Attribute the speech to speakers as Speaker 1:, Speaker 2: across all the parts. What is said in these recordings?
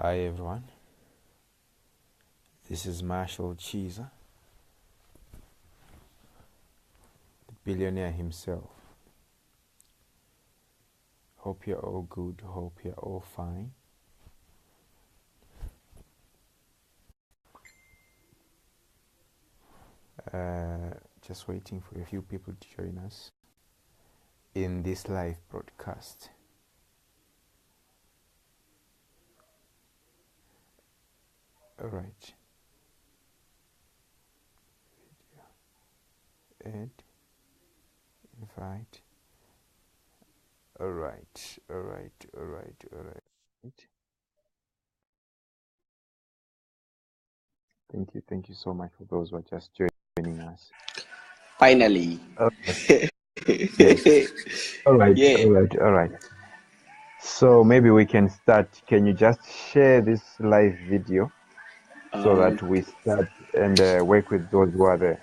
Speaker 1: Hi everyone, this is Marshal Chiza, the billionaire himself. Hope you're all good, hope you're all fine. Just waiting for a few people to join us in this live broadcast. Alright. Add, invite. Alright. Thank you so much for those who are just joining us.
Speaker 2: Finally.
Speaker 1: Yes. Alright,
Speaker 2: Yeah.
Speaker 1: alright. So maybe we can start. Can you just share this live video so that we start and work with those who are there?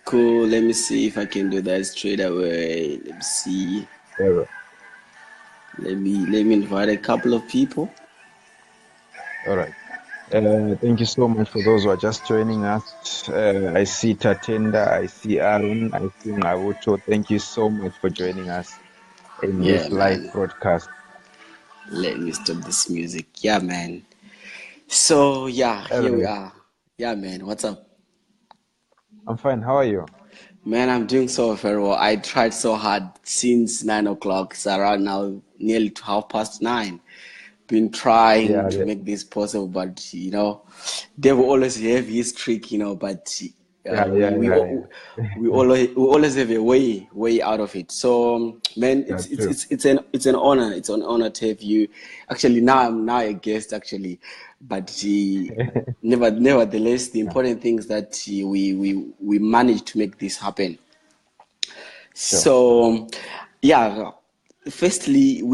Speaker 2: Cool. Let me see if I can do that straight away. Let me see.
Speaker 1: Alright.
Speaker 2: Let me invite a couple of people.
Speaker 1: Alright. Thank you so much for those who are just joining us. I see Tatenda, I see Arun, I see Ngavuto. Thank you so much for joining us in
Speaker 2: Yeah,
Speaker 1: this live
Speaker 2: man.
Speaker 1: broadcast.
Speaker 2: Let me stop this music. Yeah, man. So yeah, here we
Speaker 1: Alright.
Speaker 2: are. Yeah, man. What's up?
Speaker 1: I'm fine. How are you?
Speaker 2: Man, I'm doing so very well. I tried so hard since 9 o'clock. It's around now, nearly to 9:30. Been trying
Speaker 1: Yeah,
Speaker 2: to make this possible, but they will always have his trick, but
Speaker 1: yeah,
Speaker 2: uh,
Speaker 1: yeah,
Speaker 2: we we
Speaker 1: yeah,
Speaker 2: al- we always have a way out of it. So man,
Speaker 1: yeah,
Speaker 2: it's it's
Speaker 1: true.
Speaker 2: it's it's an honor. It's an honor to have you. Actually, now I'm now a guest actually, but nevertheless, the
Speaker 1: Yeah,
Speaker 2: important thing is that we managed to make this happen.
Speaker 1: sure.
Speaker 2: So, yeah, firstly, I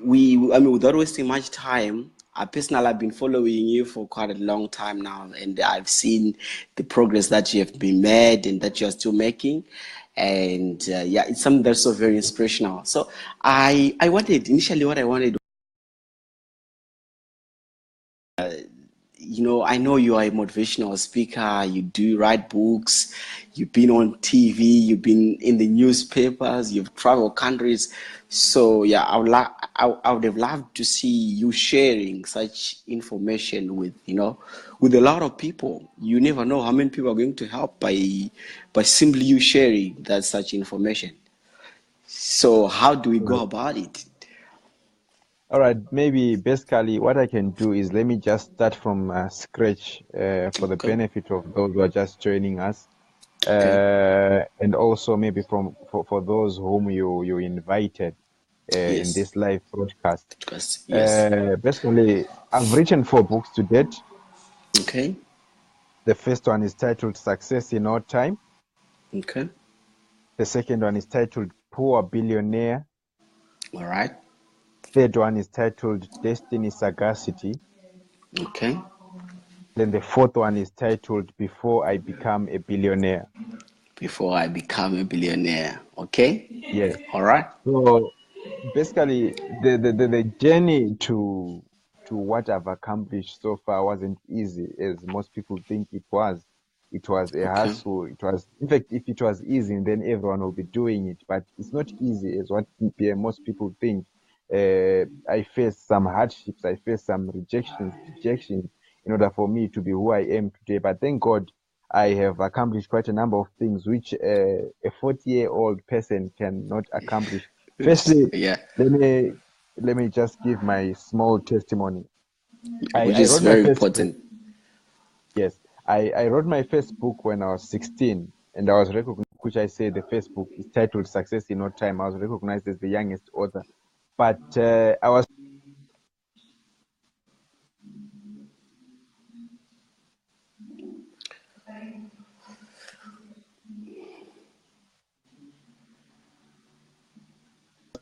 Speaker 2: mean, without wasting much time, I personally have been following you for quite a long time now, and I've seen the progress that you have been made and that you're still making. And yeah, it's something that's so very inspirational. So, I wanted, initially, what I wanted, I know you are a motivational speaker, you do write books, you've been on TV, you've been in the newspapers, you've traveled countries. So yeah, I would have loved to see you sharing such information with a lot of people. You never know how many people are going to help by simply you sharing that such information. So how do we go about it?
Speaker 1: All right, maybe basically what I can do is let me just start from scratch for the
Speaker 2: Okay,
Speaker 1: benefit of those who are just joining us,
Speaker 2: okay,
Speaker 1: and also maybe for those whom you invited in
Speaker 2: yes,
Speaker 1: this live broadcast.
Speaker 2: because yes,
Speaker 1: Basically, I've written 4 books to date.
Speaker 2: okay,
Speaker 1: The first one is titled Success in All Time.
Speaker 2: okay.
Speaker 1: The second one is titled Poor Billionaire.
Speaker 2: All right.
Speaker 1: Third one is titled Destiny Sagacity.
Speaker 2: Okay.
Speaker 1: Then the fourth one is titled Before I Become a Billionaire.
Speaker 2: Before I become a billionaire. Okay.
Speaker 1: Yes.
Speaker 2: All right.
Speaker 1: So basically, the journey to what I've accomplished so far wasn't easy, as most people think it was. It was a
Speaker 2: Okay.
Speaker 1: hassle. It was, in fact, if it was easy, then everyone will be doing it. But it's not easy as what most people think. I faced some hardships. I faced some dejections in order for me to be who I am today. But thank God, I have accomplished quite a number of things which a 40-year-old person cannot accomplish. Firstly,
Speaker 2: Yeah.
Speaker 1: let me let me just give my small testimony. I,
Speaker 2: Which
Speaker 1: I
Speaker 2: is
Speaker 1: wrote my
Speaker 2: very
Speaker 1: first book.
Speaker 2: important.
Speaker 1: Yes, I wrote my first book when I was 16, and I was recognized, which I say the first book is titled Success in No Time. I was recognized as the youngest author. But I was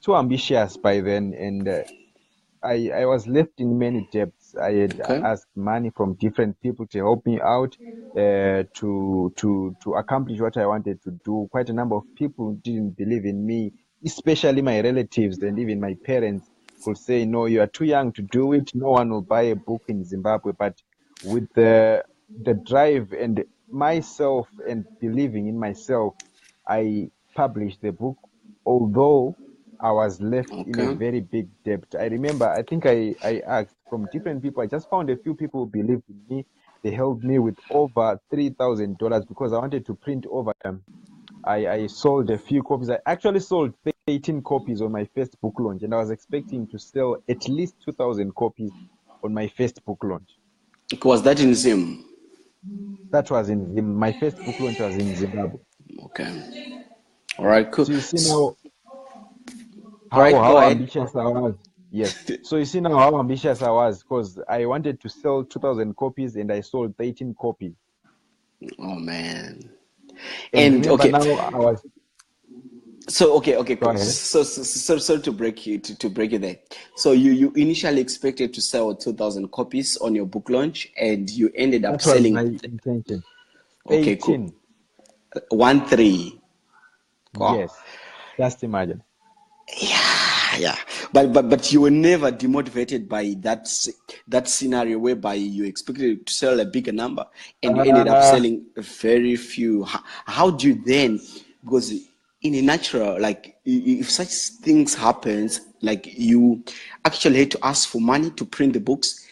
Speaker 1: too ambitious by then, and I was left in many debts. I had
Speaker 2: Okay.
Speaker 1: asked money from different people to help me out to accomplish what I wanted to do. Quite a number of people didn't believe in me, especially my relatives and even my parents. could say, no, you are too young to do it. No one will buy a book in Zimbabwe. But with the drive and myself and believing in myself, I published the book, although I was left in a
Speaker 2: Okay.
Speaker 1: very big debt. I remember, I think I asked from different people. I just found a few people who believed in me. They helped me with over $3,000 because I wanted to print over them. I sold a few copies. I actually sold 18 copies on my first book launch, and I was expecting to sell at least 2,000 copies on my first book launch.
Speaker 2: Was that in Zim?
Speaker 1: That was in my first book launch was in Zimbabwe.
Speaker 2: Okay. All right, cool.
Speaker 1: So you see now
Speaker 2: All right, go
Speaker 1: how
Speaker 2: ahead.
Speaker 1: ambitious I was. Yes. So you see now how ambitious I was because I wanted to sell 2,000 copies and I sold 18 copies.
Speaker 2: Oh man.
Speaker 1: And
Speaker 2: And
Speaker 1: remember
Speaker 2: okay,
Speaker 1: now I was
Speaker 2: so okay,
Speaker 1: go
Speaker 2: cool.
Speaker 1: ahead.
Speaker 2: So to break you to break it there. So you initially expected to sell 2,000 copies on your book launch, and you ended up
Speaker 1: That was my
Speaker 2: selling.
Speaker 1: intention.
Speaker 2: Okay, cool.
Speaker 1: 18.
Speaker 2: 1-3. Wow.
Speaker 1: Yes. Just imagine.
Speaker 2: Yeah, but you were never demotivated by that scenario whereby you expected to sell a bigger number and you ended up
Speaker 1: Uh,
Speaker 2: selling very few. How do you then? Because in a natural, like if such things happens, like you actually had to ask for money to print the books,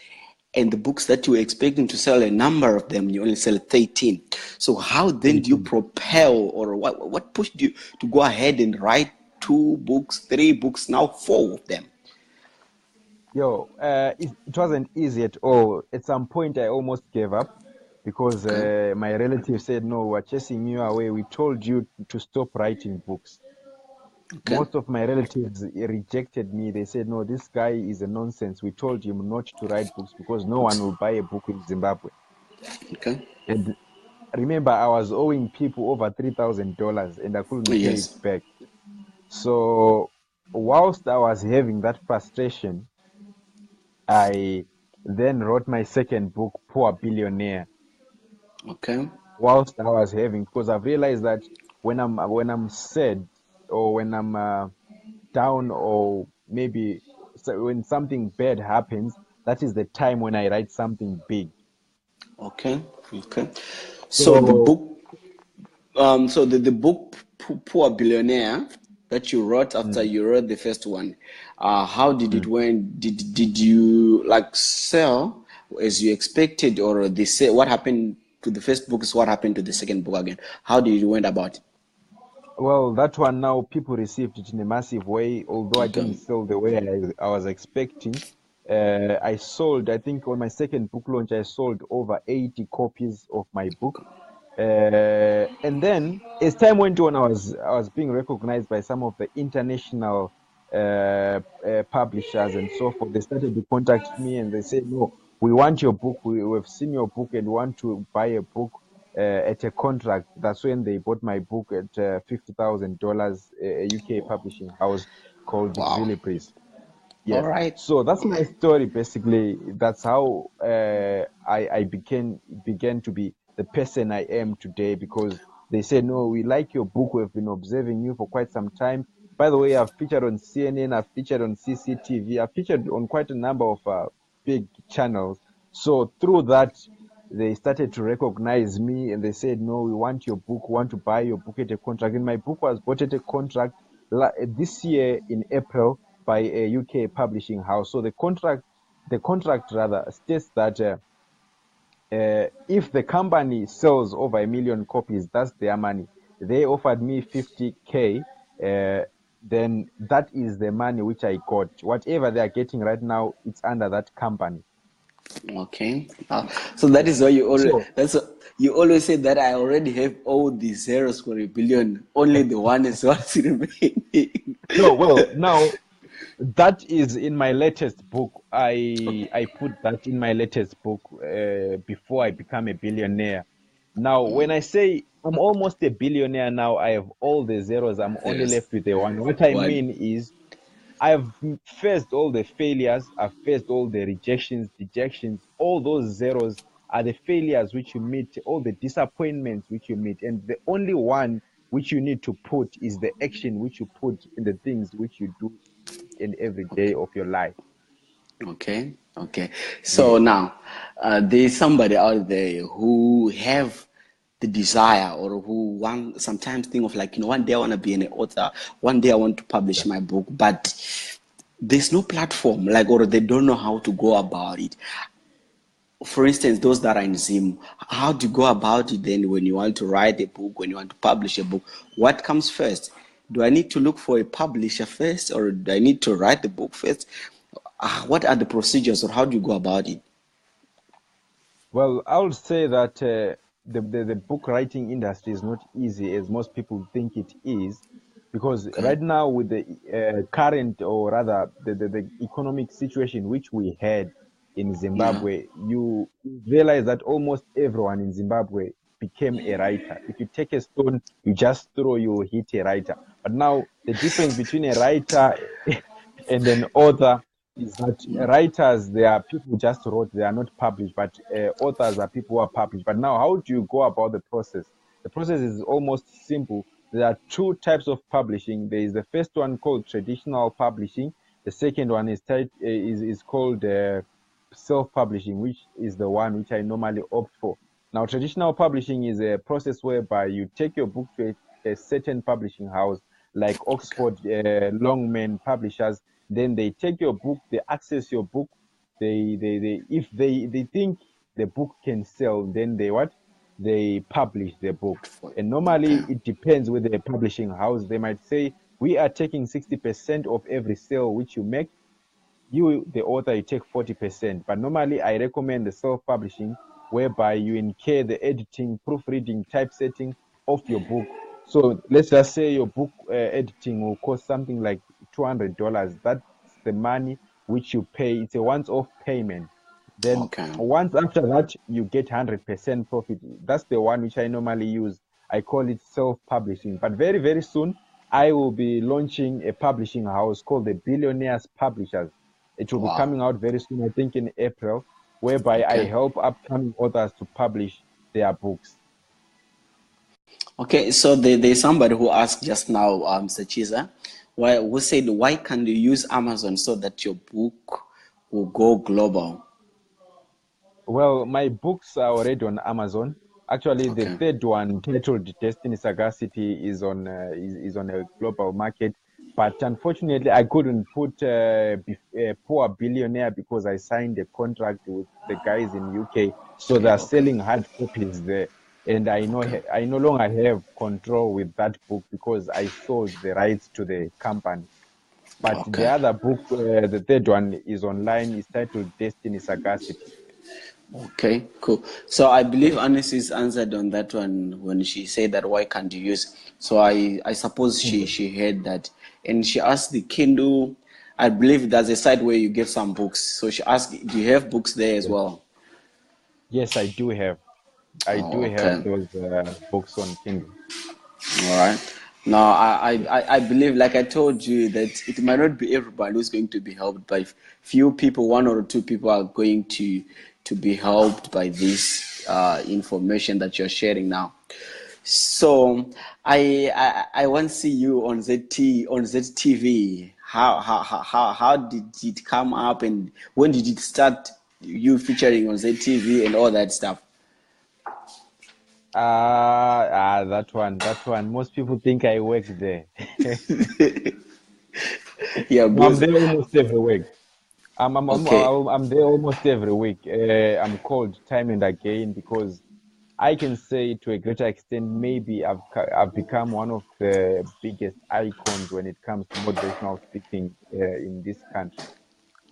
Speaker 2: and the books that you were expecting to sell a number of them, you only sell 13. So how then do you
Speaker 1: 18.
Speaker 2: propel, or what pushed you to go ahead and write 2 books, 3 books, now 4 of them?
Speaker 1: Yo, it wasn't easy at all. At some point, I almost gave up because
Speaker 2: Okay.
Speaker 1: my relatives said, no, we're chasing you away. We told you to stop writing books.
Speaker 2: Okay.
Speaker 1: Most of my relatives rejected me. They said, no, this guy is a nonsense. We told him not to write books because no one will buy a book in Zimbabwe.
Speaker 2: Okay.
Speaker 1: And remember, I was owing people over $3,000 and I couldn't pay it
Speaker 2: Yes.
Speaker 1: back. So, whilst I was having that frustration, I then wrote my second book, Poor Billionaire,
Speaker 2: Okay.
Speaker 1: whilst I was having, because I've realized that when I'm sad or when I'm down or maybe when something bad happens, that is the time when I write something big.
Speaker 2: Okay. Okay. So the
Speaker 1: So,
Speaker 2: book, so the book Poor Billionaire that you wrote after
Speaker 1: mm,
Speaker 2: you wrote the first one, how did it
Speaker 1: mm.
Speaker 2: went? Did you like sell as you expected, or they say what happened to the first book is what happened to the second book again? How did you went about it?
Speaker 1: Well, that one now people received it in a massive way, although I didn't
Speaker 2: Okay.
Speaker 1: sell the way I was expecting. I sold, I think on my second book launch, I sold over 80 copies of my book. And then as time went on, I was being recognized by some of the international publishers and so forth. They started to contact me and they said, "No, we want your book. We've seen your book and want to buy a book at a contract." That's when they bought my book at $50,000. A UK publishing house called
Speaker 2: Wow.
Speaker 1: Zee TV.
Speaker 2: All
Speaker 1: Yes.
Speaker 2: right.
Speaker 1: So that's my story basically. That's how I began to be the person I am today because they said, no, we like your book. We've been observing you for quite some time. By the way, I've featured on CNN, I've featured on CCTV, I've featured on quite a number of big channels. So through that, they started to recognize me and they said, no, we want your book, we want to buy your book at a contract. And my book was bought at a contract this year in April by a UK publishing house. So the contract rather states that if the company sells over 1 million copies, that's their money. They offered me 50K. Then that is the money which I got. Whatever they are getting right now, it's under that company.
Speaker 2: Okay. So that is
Speaker 1: Yes.
Speaker 2: why you always
Speaker 1: So
Speaker 2: you always say that I already have all the zeros for a billion. Only the one is what's remaining.
Speaker 1: no, well, now that is in my latest book.
Speaker 2: Okay.
Speaker 1: I put that in my latest book before I become a billionaire. Now, when I say I'm almost a billionaire now, I have all the zeros. I'm
Speaker 2: There
Speaker 1: only
Speaker 2: is
Speaker 1: left with the one. What I
Speaker 2: one.
Speaker 1: mean is, I've faced all the failures. I've faced all the rejections, dejections. All those zeros are the failures which you meet, all the disappointments which you meet, and the only one which you need to put is the action which you put in the things which you do and every
Speaker 2: Okay.
Speaker 1: day of your life.
Speaker 2: Okay. Okay. So
Speaker 1: Yes.
Speaker 2: now, there's somebody out there who have the desire or who want sometimes think of like, one day I want to be an author, one day I want to publish my book, but there's no platform, like, or they don't know how to go about it. For instance, those that are in Zim, how do you go about it then when you want to write a book, when you want to publish a book? What comes first? Do I need to look for a publisher first, or do I need to write the book first? What are the procedures, or how do you go about it?
Speaker 1: Well, I would say that the book writing industry is not easy as most people think it is, because
Speaker 2: Okay.
Speaker 1: right now with the current, or rather the economic situation which we had in
Speaker 2: Yeah.
Speaker 1: Zimbabwe, you realize that almost everyone in Zimbabwe became a writer. If you take a stone, you just throw, you hit a writer. But now the difference between a writer and an author is that writers, they are people who just wrote, they are not published, but authors are people who are published. But now, how do you go about the process? The process is almost simple. There are two types of publishing. There is the first one called traditional publishing. The second one is called self-publishing, which is the one which I normally opt for. Now, traditional publishing is a process whereby you take your book to a certain publishing house, like
Speaker 2: Okay.
Speaker 1: Oxford Longman Publishers. Then they take your book, they access your book. They if they think the book can sell, then they what? They publish the book. And
Speaker 2: Okay.
Speaker 1: normally it depends with the publishing house. They might say, we are taking 60% of every sale which you make. You, the author, you take 40%. But normally I recommend the self-publishing, whereby you incur the editing, proofreading, typesetting of your book. So let's just say your book editing will cost something like $200. That's the money which you pay. It's a once-off payment. Then
Speaker 2: Okay.
Speaker 1: once after that, you get 100% profit. That's the one which I normally use. I call it self-publishing. But very, very soon, I will be launching a publishing house called the Billionaires Publishers. It will be
Speaker 2: Wow.
Speaker 1: coming out very soon, I think in April, whereby I
Speaker 2: Okay.
Speaker 1: help upcoming authors to publish their books.
Speaker 2: Okay. So there's somebody who asked just now, Mr. Chiza, who said, why can't you use Amazon so that your book will go global?
Speaker 1: Well, my books are already on Amazon. Actually, the
Speaker 2: Okay.
Speaker 1: third one, titled Destiny Sagacity, is on a global market. But unfortunately, I couldn't put Poor Billionaire because I signed a contract with the guys in UK, so
Speaker 2: Yeah.
Speaker 1: they're
Speaker 2: Okay.
Speaker 1: selling hard copies there, and
Speaker 2: Okay.
Speaker 1: I no longer have control with that book because I sold the rights to the company. But the
Speaker 2: Okay.
Speaker 1: other book, the third one, is online. It's titled Destiny Sagacity.
Speaker 2: Okay, cool. So I believe
Speaker 1: Yes.
Speaker 2: Anis's answered on that one when she said that why can't you use? So I suppose
Speaker 1: Kindle.
Speaker 2: she heard that, and she asked the Kindle. I believe there's a site where you get some books. So she asked, do you have books there as
Speaker 1: Yes.
Speaker 2: well?
Speaker 1: Yes, I do have. I do
Speaker 2: Oh,
Speaker 1: have
Speaker 2: okay.
Speaker 1: those books on Kindle.
Speaker 2: All right. Now, I believe, like I told you, that it might not be everybody who's going to be helped, but few people, one or two people, are going to be helped by this information that you're sharing now. So, I want to see you on ZTV. How did it come up, and when did it start? You featuring on ZTV and all that stuff.
Speaker 1: That one. Most people think I work there.
Speaker 2: Yeah,
Speaker 1: No, I'm
Speaker 2: because
Speaker 1: there almost every week.
Speaker 2: okay.
Speaker 1: I'm there almost every week. I'm called time and again because I can say to a greater extent, maybe I've become one of the biggest icons when it comes to motivational speaking in this country.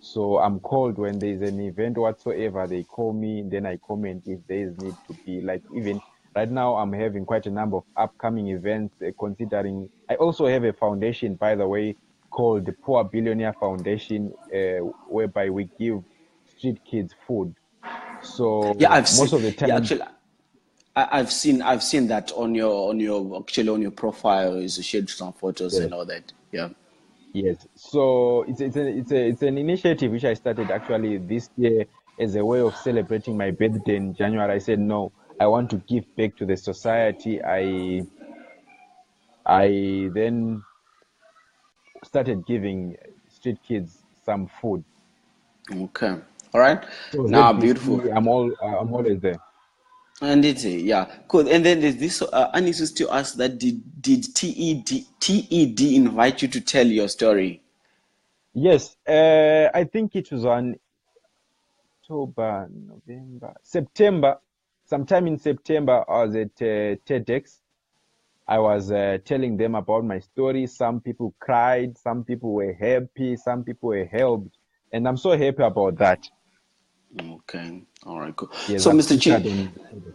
Speaker 1: So I'm called when there's an event whatsoever. They call me, then I comment if there is need to be. Like even right now, I'm having quite a number of upcoming events. Considering I also have a foundation, by the way, called the Poor Billionaire Foundation, whereby we give street kids food.
Speaker 2: Yeah,
Speaker 1: So
Speaker 2: I've
Speaker 1: most
Speaker 2: seen.
Speaker 1: of the
Speaker 2: Yeah,
Speaker 1: time,
Speaker 2: actually, I've seen that on your profile. Is shared some photos
Speaker 1: yes,
Speaker 2: and all that. Yeah.
Speaker 1: yes. So it's an initiative which I started actually this year as a way of celebrating my birthday in January. I said no, I want to give back to the society. I then started giving street kids some food.
Speaker 2: Okay. All right.
Speaker 1: So
Speaker 2: Now, beautiful.
Speaker 1: ZBC, I'm always there.
Speaker 2: And it's yeah, cool. And then there's this. Anis used to ask that did TED invite you to tell your story?
Speaker 1: Yes, I think it was on October, November, September. Sometime in September, I was at TEDx. I was telling them about my story. Some people cried, some people were happy, some people were helped, and I'm so happy about that.
Speaker 2: Okay. All right. Cool.
Speaker 1: Yes,
Speaker 2: So,
Speaker 1: I've
Speaker 2: Mr.
Speaker 1: featured
Speaker 2: Chi.
Speaker 1: on TEDx.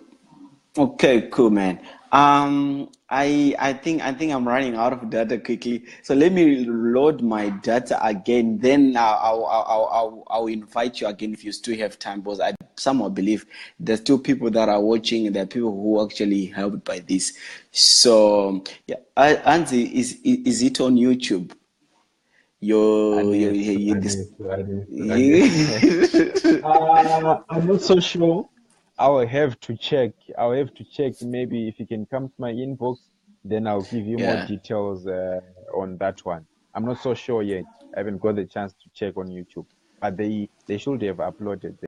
Speaker 2: Okay, cool, man. I think I'm running out of data quickly. So let me load my data again. Then I'll invite you again if you still have time, because I somehow believe there's still people that are watching, and there are people who actually helped by this. So yeah, Anzi, is it on YouTube?
Speaker 1: Anis, Anis, Anis. I'm not so sure. I'll have to check. I'll have to check. Maybe if you can come to my inbox, then I'll give you more
Speaker 2: Yeah.
Speaker 1: details on that one. I'm not so sure yet. I haven't got the chance to check on YouTube, but they should have uploaded.